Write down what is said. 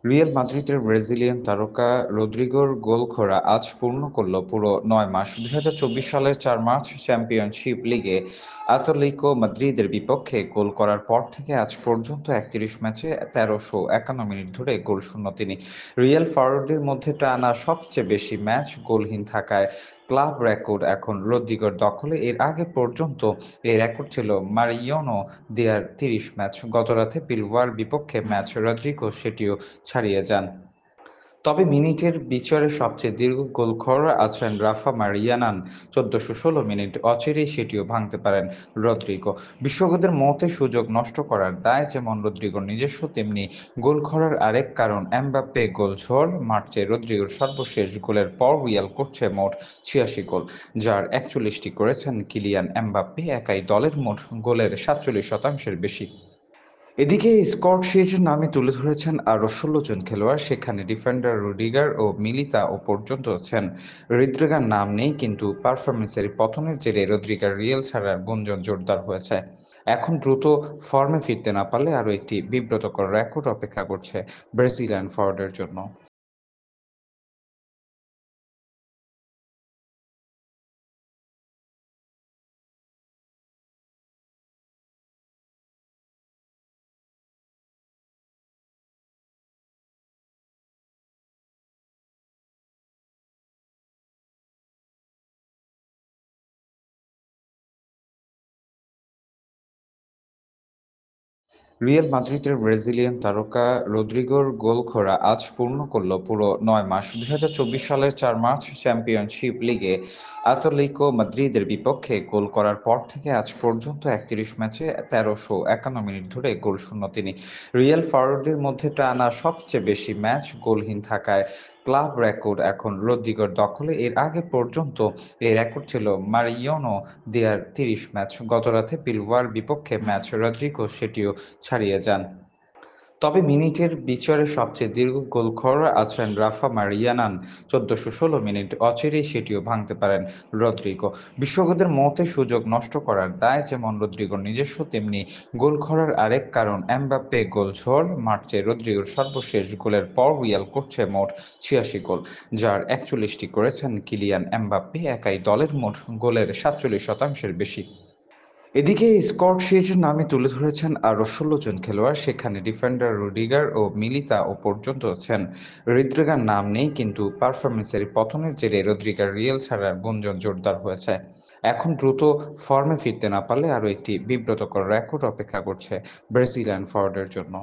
Real মাদ্রিদের Brazilian তারকা রদ্রিগোর গোলখরা আজ পূর্ণ করল পুরো ৯ মাস। ২০২৪ সালের ৪ মার্চ চ্যাম্পিয়নশিপ লিগে আতলেতিকো মাদ্রিদের বিপক্ষে গোল করার পর থেকে আজ পর্যন্ত ৩১ ম্যাচে ১৩৫১ মিনিট ধরে গোলশূন্য তিনি। রিয়াল ফরোয়ার্ডদের মধ্যে টানা সবচেয়ে বেশি ম্যাচ গোলহীন থাকায় ক্লাব রেকর্ড এখন রদ্রিগোর দখলে। এর আগে পর্যন্ত এই রেকর্ড ছিল মারিয়ানো দিয়ার ৩০ ম্যাচ। গতরাতে বিলবাওর বিপক্ষে ম্যাচ রদ্রিগো সেটিও ছাড়িয়ে যান। তবে মিনিটের বিচারে সবচেয়ে দীর্ঘ গোলখরা আছেন রাফা মারিয়ানান ১৪১৬ মিনিট। অচিরেই সেটিও ভাঙতে পারেন রদ্রিগো। বিশেষজ্ঞদের মতে সুযোগ নষ্ট করার দায় যেমন রদ্রিগোর নিজস্ব, তেমনি গোলখরার আরেক কারণ এমবাপ্পে গোলঝড়। মার্চে রদ্রিগোর সর্বশেষ গোলের পর রিয়াল করছে মোট ৮৬ গোল, যার ৪১টি করেছেন কিলিয়ান এমবাপ্পে। একাই দলের মোট গোলের ৪৭% বেশি। এদিকে স্কট-শিল্ডের নামে তুলে ধরেছেন আরও ১৬ জন খেলোয়াড়। সেখানে ডিফেন্ডার রুডিগার ও মিলিতাও পর্যন্ত আছেন। রদ্রিগার নাম নেই, কিন্তু পারফরম্যান্সের পতনের জেরে রদ্রিগার রিয়াল ছাড়ার গুঞ্জন জোরদার হয়েছে। এখন দ্রুত ফর্মে ফিরতে না পারলে আরও একটি বিব্রতকর রেকর্ড অপেক্ষা করছে ব্রাজিলিয়ান ফরোয়ার্ডের জন্য। রিয়াল মাদ্রিদের ব্রাজিলিয়ান তারকা রদ্রিগোর গোলখরা আজ পূর্ণ করল পুরো ৯ মাস। ২০২৪ সালের ৪ মার্চ চ্যাম্পিয়নশিপ লিগে আতলেতিকো মাদ্রিদের বিপক্ষে গোল করার পর থেকে আজ পর্যন্ত ৩১ ম্যাচে ১৩৫১ মিনিট ধরে গোলশূন্য তিনি। রিয়াল ফরোয়ার্ডদের মধ্যে টানা সবচেয়ে বেশি ম্যাচ গোলহীন থাকায় ক্লাব রেকর্ড এখন রদ্রিগোর দখলে। এর আগে পর্যন্ত এই রেকর্ড ছিল মারিয়ানো দিয়ার ৩০ ম্যাচ। গতরাতে বিলবাওর বিপক্ষে ম্যাচ রদ্রিগো সেটিও ছাড়িয়ে যান। তবে মিনিটের বিচারে সবচেয়ে দীর্ঘ গোলখরা আছেন রাফা মারিয়ানান ১৪১৬ মিনিট। অচিরেই সেটিও ভাঙতে পারেন রদ্রিগো। বিশেষজ্ঞদের মতে সুযোগ নষ্ট করার দায় যেমন রদ্রিগোর নিজস্ব, তেমনি গোলখরার আরেক কারণ এমবাপ্পে গোলঝড়। মার্চে রদ্রিগোর সর্বশেষ গোলের পর রিয়াল করছে মোট ৮৬ গোল, যার ৪১টি করেছেন কিলিয়ান এমবাপ্পে। একাই দলের মোট গোলের ৪৭% বেশি। এদিকে স্কট-শিল্ডের নামে তুলে ধরেছেন আরও ১৬ জন খেলোয়াড়। সেখানে ডিফেন্ডার রুডিগার ও মিলিতাও পর্যন্ত আছেন। রদ্রিগার নাম নেই, কিন্তু পারফরম্যান্সের পতনের জেরে রদ্রিগার রিয়াল ছাড়ার গুঞ্জন জোরদার হয়েছে। এখন দ্রুত ফর্মে ফিরতে না পারলে আরও একটি বিব্রতকর রেকর্ড অপেক্ষা করছে ব্রাজিলিয়ান ফরোয়ার্ডের জন্য।